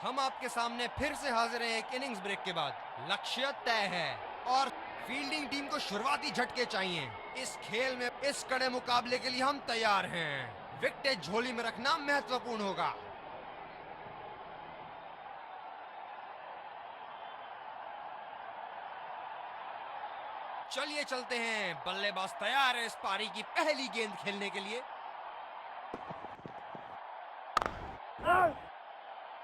हम आपके सामने फिर से हाजिर हैं एक इनिंग्स ब्रेक के बाद। लक्ष्य तय है और फील्डिंग टीम को शुरुआती झटके चाहिए। इस खेल में इस कड़े मुकाबले के लिए हम तैयार हैं। विकेट झोली में रखना महत्वपूर्ण होगा। चलिए चलते हैं। बल्लेबाज तैयार है इस पारी की पहली गेंद खेलने के लिए।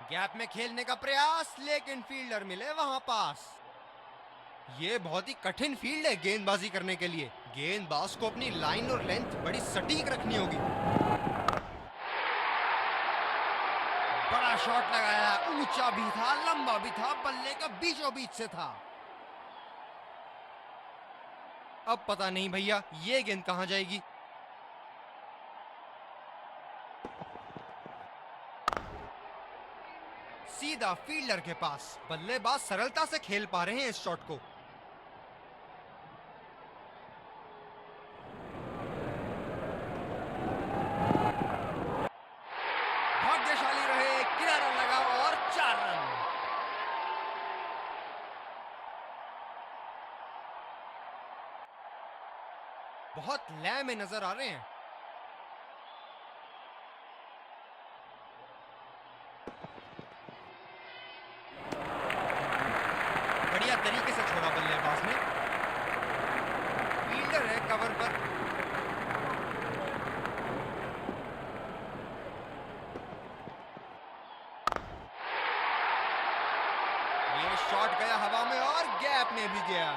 गैप में खेलने का प्रयास, लेकिन फील्डर मिले वहां पास। ये बहुत ही कठिन फील्ड है गेंदबाजी करने के लिए। गेंदबाज को अपनी लाइन और लेंथ बड़ी सटीक रखनी होगी। बड़ा शॉट लगाया, ऊंचा भी था, लंबा भी था, बल्ले का बीचों बीच से था। अब पता नहीं भैया ये गेंद कहां जाएगी। सीधा फील्डर के पास। बल्लेबाज सरलता से खेल पा रहे हैं इस शॉट को। भाग्यशाली रहे, किनारा लगा और 4 रन। बहुत लय में नजर आ रहे हैं। बढ़िया तरीके से छोड़ा बल्लेबाज ने। फील्डर है कवर पर। ये शॉट गया हवा में और गैप में भी गया।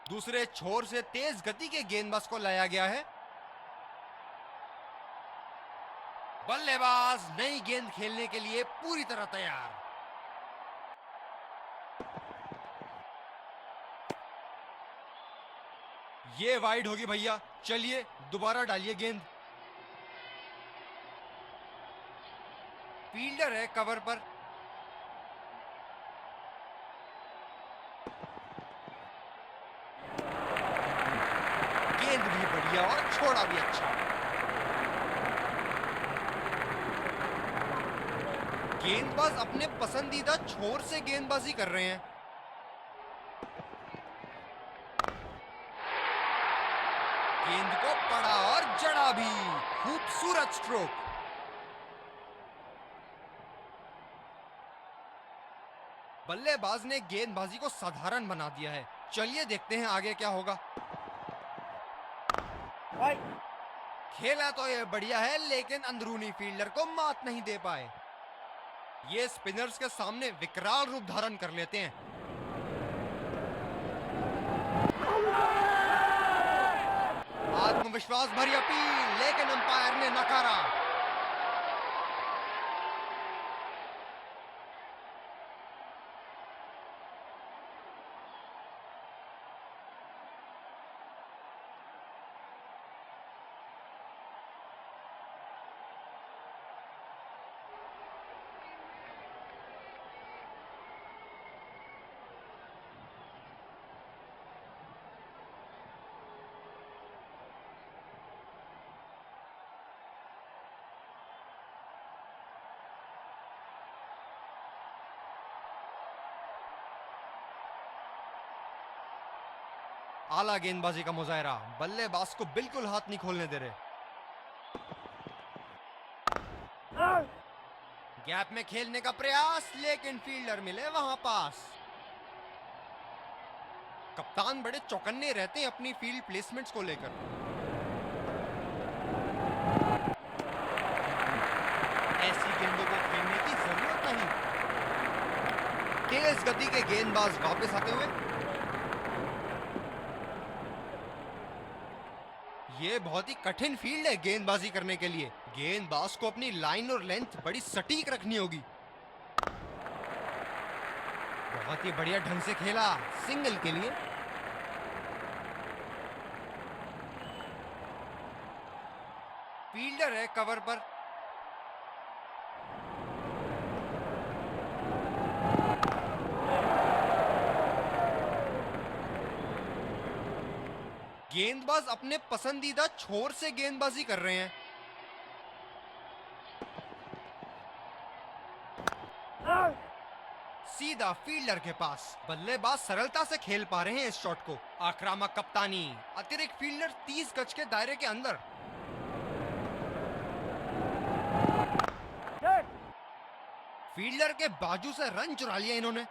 दूसरे छोर से तेज गति के गेंदबाज को लाया गया है। बल्लेबाज नई गेंद खेलने के लिए पूरी तरह तैयार। ये वाइड होगी भैया। चलिए दोबारा डालिए गेंद। फील्डर है कवर पर। गेंद भी बढ़िया और छोड़ा भी अच्छा। गेंदबाज अपने पसंदीदा छोर से गेंदबाजी कर रहे हैं। गेंद को पड़ा और जड़ा भी। खूबसूरत स्ट्रोक। बल्लेबाज ने गेंदबाजी को साधारण बना दिया है। चलिए देखते हैं आगे क्या होगा। खेला तो ये बढ़िया है, लेकिन अंदरूनी फील्डर को मात नहीं दे पाए। ये स्पिनर्स के सामने विकराल रूप धारण कर लेते हैं। आत्मविश्वास भरी अपील, लेकिन अंपायर ने नकारा। आला गेंदबाजी का मुजाहरा। बल्लेबाज को बिल्कुल हाथ नहीं खोलने दे रहे। गैप में खेलने का प्रयास, लेकिन फील्डर मिले वहां पास। कप्तान बड़े चौकन्ने रहते हैं अपनी फील्ड प्लेसमेंट्स को लेकर। ऐसी गेंदों को खेलने की जरूरत नहीं। तेज गति के गेंदबाज वापस आते हुए। ये बहुत ही कठिन फील्ड है गेंदबाजी करने के लिए। गेंदबाज को अपनी लाइन और लेंथ बड़ी सटीक रखनी होगी। बहुत ही बढ़िया ढंग से खेला सिंगल के लिए। फील्डर है कवर पर। गेंदबाज अपने पसंदीदा छोर से गेंदबाजी कर रहे हैं। सीधा फील्डर के पास। बल्लेबाज सरलता से खेल पा रहे हैं इस शॉट को। आक्रामक कप्तानी। अतिरिक्त फील्डर 30 गज के दायरे के अंदर। फील्डर के बाजू से रन चुरा लिया इन्होंने।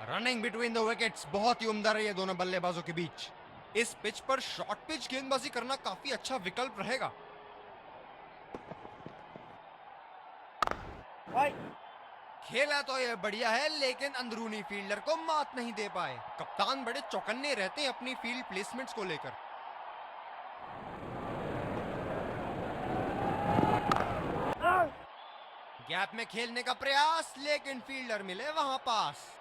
रनिंग बिटवीन द विकेट्स बहुत ही उम्दा रही है दोनों बल्लेबाजों के बीच। इस पिच पर शॉर्ट पिच गेंदबाजी करना काफी अच्छा विकल्प रहेगा। खेला तो ये बढ़िया है, लेकिन अंदरूनी फील्डर को मात नहीं दे पाए। कप्तान बड़े चौकन्ने रहते हैं अपनी फील्ड प्लेसमेंट्स को लेकर। गैप में खेलने का प्रयास, लेकिन फील्डर मिले वहां पास।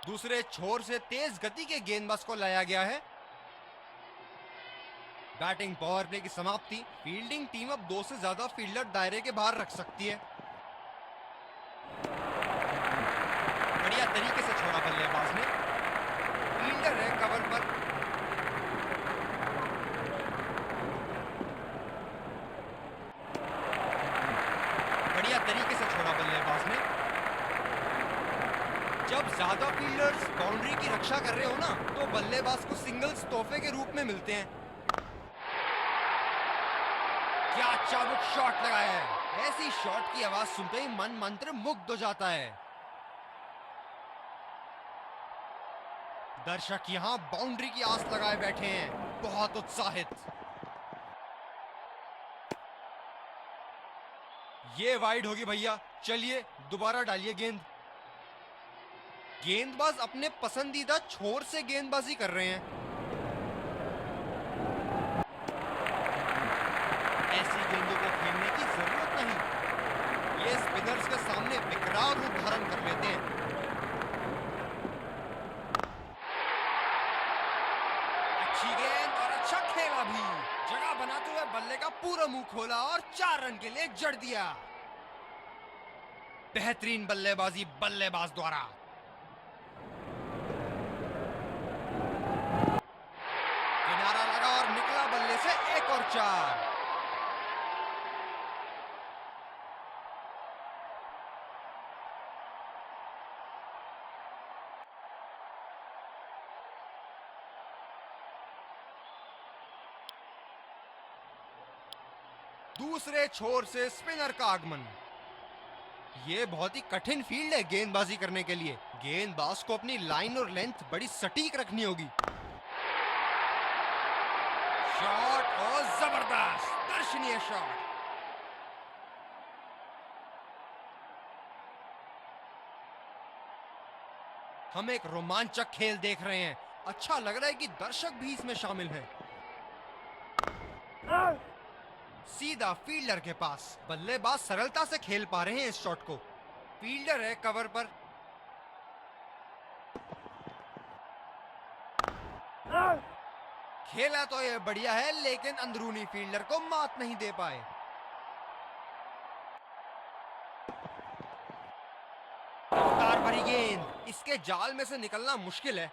दूसरे छोर से तेज गति के गेंदबाज को लाया गया है। बैटिंग पावर प्ले की समाप्ति। फील्डिंग टीम अब 2 से ज्यादा फील्डर दायरे के बाहर रख सकती है। बढ़िया तरीके से छोड़ा बल्लेबाज ने। फील्डर है कवर पर। बढ़िया तरीके से छोड़ा बल्लेबाज ने। जब ज्यादा फील्डर्स बाउंड्री की रक्षा कर रहे हो ना, तो बल्लेबाज को सिंगल्स तोहफे के रूप में मिलते हैं। क्या चाबुक शॉट लगाया है। ऐसी शॉट की आवाज सुनते ही मन मंत्र मुग्ध हो जाता है। दर्शक यहां बाउंड्री की आस लगाए बैठे हैं, बहुत उत्साहित। ये वाइड होगी भैया। चलिए दोबारा डालिए गेंद। गेंदबाज अपने पसंदीदा छोर से गेंदबाजी कर रहे हैं। ऐसी गेंदों को खेलने की जरूरत नहीं। ये स्पिनर्स के सामने विकराल रूप धारण कर लेते हैं। अच्छी गेंद और अच्छा खेला भी। जगह बनाते हुए बल्ले का पूरा मुंह खोला और 4 रन के लिए जड़ दिया। बेहतरीन बल्लेबाजी बल्लेबाज द्वारा। किनारा लगा और निकला बल्ले से 1 और 4। दूसरे छोर से स्पिनर का आगमन। ये बहुत ही कठिन फील्ड है गेंदबाजी करने के लिए। गेंदबाज को अपनी लाइन और लेंथ बड़ी सटीक रखनी होगी। शॉट और जबरदस्त दर्शनीय शॉट। हम एक रोमांचक खेल देख रहे हैं। अच्छा लग रहा है कि दर्शक भी इसमें शामिल हैं। सीधा फील्डर के पास। बल्लेबाज सरलता से खेल पा रहे हैं इस शॉट को। फील्डर है कवर पर। खेला तो ये बढ़िया है, लेकिन अंदरूनी फील्डर को मात नहीं दे पाए। रफ्तार भरी गेंद, इसके जाल में से निकलना मुश्किल है।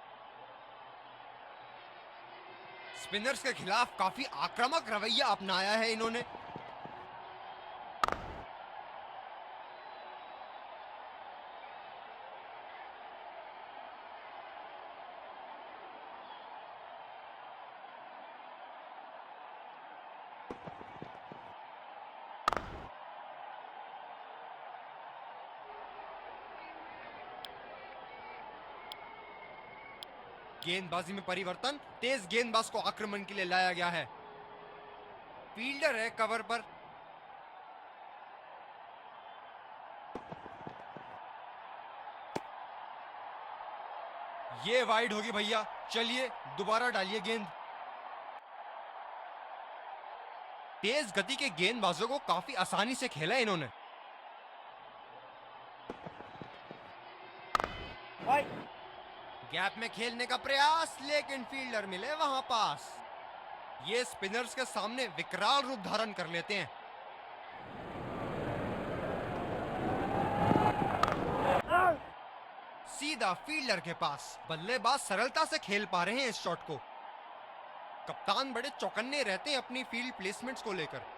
स्पिनर्स के खिलाफ काफी आक्रामक रवैया अपनाया है इन्होंने। गेंदबाजी में परिवर्तन, तेज गेंदबाज को आक्रमण के लिए लाया गया है। फील्डर है कवर पर। ये वाइड होगी भैया, चलिए दोबारा डालिए गेंद। तेज गति के गेंदबाजों को काफी आसानी से खेला इन्होंने। गैप में खेलने का प्रयास, लेकिन फील्डर मिले वहां पास। ये स्पिनर्स के सामने विकराल रूप धारण कर लेते हैं। सीधा फील्डर के पास। बल्लेबाज सरलता से खेल पा रहे हैं इस शॉट को। कप्तान बड़े चौकन्ने रहते हैं अपनी फील्ड प्लेसमेंट्स को लेकर।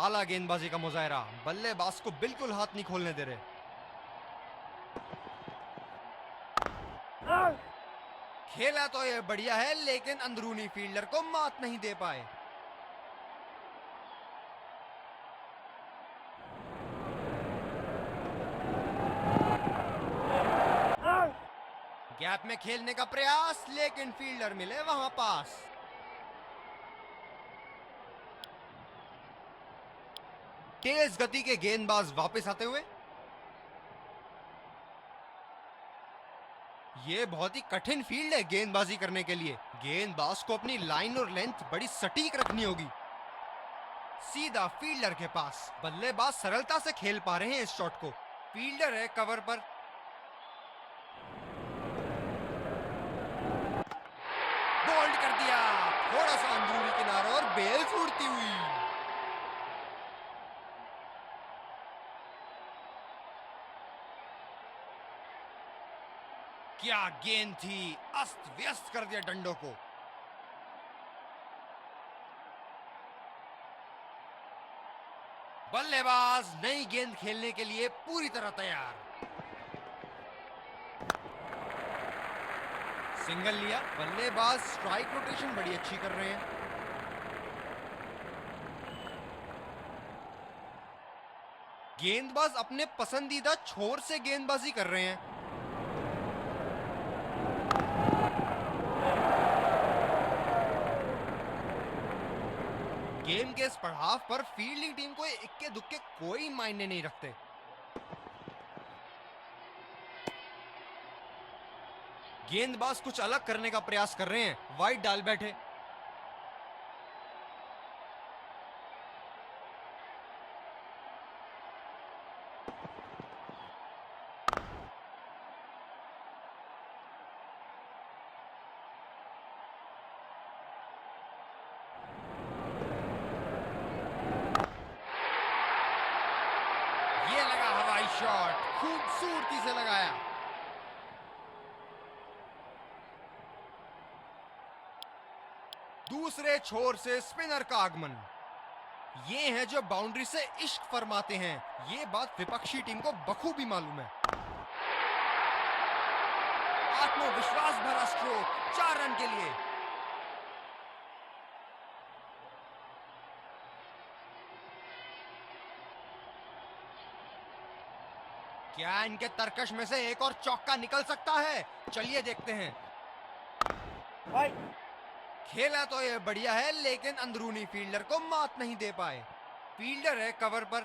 आला गेंदबाजी का मुजाहरा, बल्लेबाज को बिल्कुल हाथ नहीं खोलने दे रहे। खेला तो ये बढ़िया है, लेकिन अंदरूनी फील्डर को मात नहीं दे पाए। गैप में खेलने का प्रयास, लेकिन फील्डर मिले वहां पास। तेज गति के गेंदबाज वापस आते हुए। ये बहुत ही कठिन फील्ड है गेंदबाजी करने के लिए। गेंदबाज को अपनी लाइन और लेंथ बड़ी सटीक रखनी होगी। सीधा फील्डर के पास। बल्लेबाज सरलता से खेल पा रहे हैं इस शॉट को। फील्डर है कवर पर। बोल्ड कर दिया, थोड़ा सा अंदरूनी किनारे और बेल फूटती हुई। क्या गेंद थी, अस्त व्यस्त कर दिया डंडों को। बल्लेबाज नई गेंद खेलने के लिए पूरी तरह तैयार। सिंगल लिया। बल्लेबाज स्ट्राइक रोटेशन बड़ी अच्छी कर रहे हैं। गेंदबाज अपने पसंदीदा छोर से गेंदबाजी कर रहे हैं। गेम के इस पड़ाव पर फील्डिंग टीम को इक्के दुक्के कोई मायने नहीं रखते। गेंदबाज कुछ अलग करने का प्रयास कर रहे हैं, वाइड डाल बैठे। ये लगा हवाई शॉट, खूबसूरती से लगाया। दूसरे छोर से स्पिनर का आगमन। ये हैं जो बाउंड्री से इश्क फरमाते हैं। ये बात विपक्षी टीम को बखूबी मालूम है। आत्मविश्वास भरा स्ट्रोक, 4 रन के लिए। क्या इनके तरकश में से एक और चौका निकल सकता है? चलिए देखते हैं। खेला तो ये बढ़िया है, लेकिन अंदरूनी फील्डर को मात नहीं दे पाए। फील्डर है कवर पर।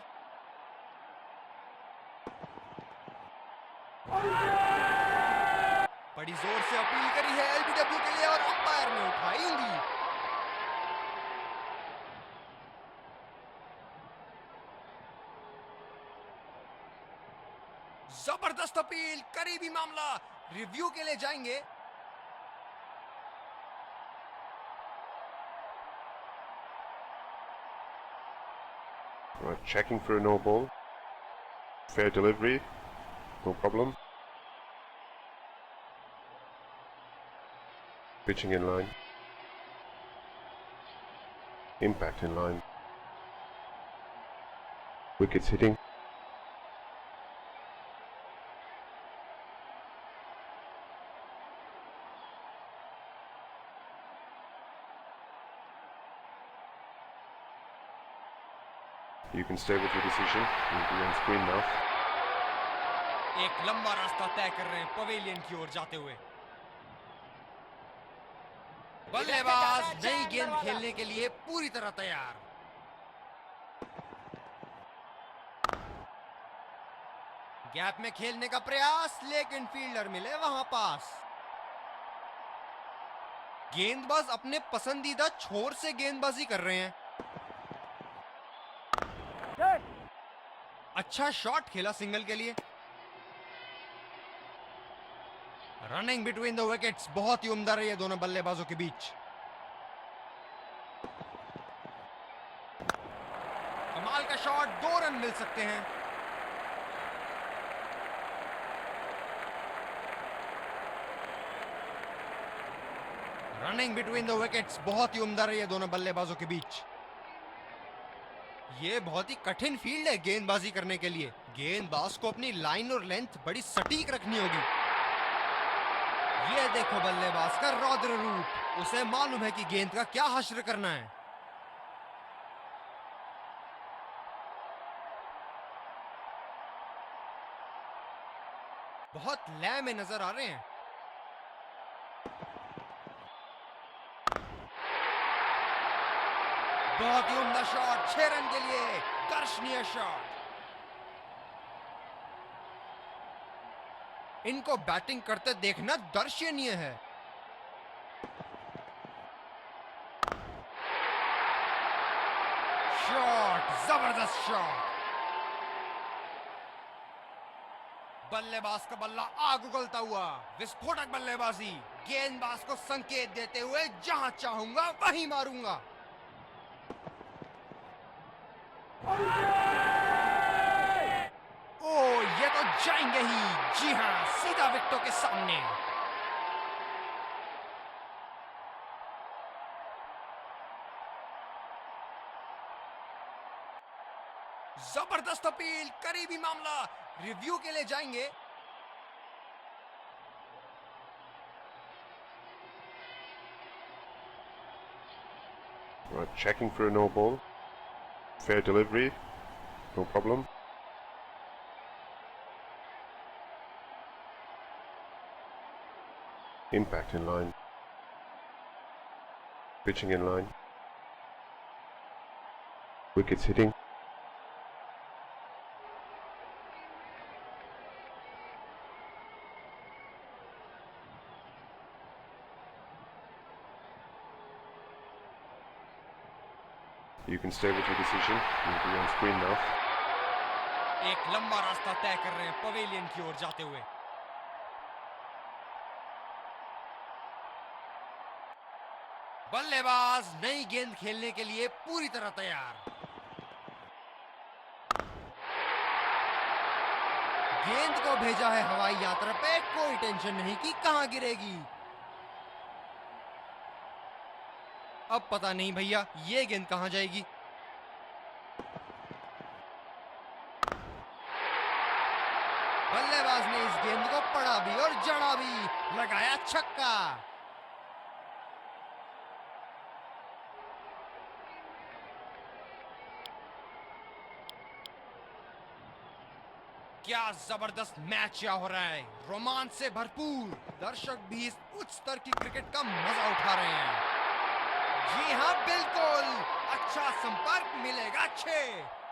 बड़ी जोर से अपील करी है एलबीडब्ल्यू के लिए और अंपायर ने उठाई उंगली। जबरदस्त अपील, करीबी मामला। रिव्यू के लिए जाएंगे। Right, checking for a no ball. Fair delivery, no problem. Pitching in line. Impact in line. Wickets hitting. You can stay with your decision. You'll be on screen now. एक लंबा रास्ता तय कर रहे हैं पवेलियन की ओर जाते हुए। बल्लेबाज नई गेंद खेलने के लिए पूरी तरह तैयार। गैप में खेलने का प्रयास, लेकिन फील्डर मिले वहां पास। गेंदबाज अपने पसंदीदा छोर से गेंदबाजी कर रहे हैं। अच्छा शॉट खेला सिंगल के लिए। रनिंग बिटवीन द विकेट्स बहुत ही उम्दा रही है दोनों बल्लेबाजों के बीच। कमाल का शॉट, 2 रन मिल सकते हैं। रनिंग बिटवीन द विकेट्स बहुत ही उम्दा रही है दोनों बल्लेबाजों के बीच। ये बहुत ही कठिन फील्ड है गेंदबाजी करने के लिए। गेंदबाज को अपनी लाइन और लेंथ बड़ी सटीक रखनी होगी। ये देखो बल्लेबाज का रौद्र रूप, उसे मालूम है कि गेंद का क्या हश्र करना है। बहुत लय में नजर आ रहे हैं। बहुत ही उम्दा शॉट, 6 रन के लिए दर्शनीय शॉट। इनको बैटिंग करते देखना दर्शनीय है। शॉट, जबरदस्त शॉट। बल्लेबाज का बल्ला आग उगलता हुआ, विस्फोटक बल्लेबाजी। गेंदबाज को संकेत देते हुए जहां चाहूंगा वहीं मारूंगा। ओ, ये तो जाएंगे ही। जी हां, सीधा विकेटों के सामने। जबरदस्त अपील, करीबी मामला, रिव्यू के लिए जाएंगे। Checking for a no ball. Fair delivery. No problem. Impact in line. Pitching in line. Wickets hitting. You can stay with your decision. You'll be on screen now. एक लंबा रास्ता तय कर रहे हैं पवेलियन की ओर जाते हुए। बल्लेबाज नई गेंद खेलने के लिए पूरी तरह तैयार। गेंद को भेजा है हवाई यात्रा पे, कोई टेंशन नहीं कि कहां गिरेगी। अब पता नहीं भैया ये गेंद कहां जाएगी। बल्लेबाज ने इस गेंद को पड़ा भी और जड़ा भी, लगाया छक्का। क्या जबरदस्त मैच यहाँ हो रहा है, रोमांच से भरपूर। दर्शक भी इस उच्च स्तर की क्रिकेट का मजा उठा रहे हैं। जी हाँ बिल्कुल, अच्छा संपर्क मिलेगा 6।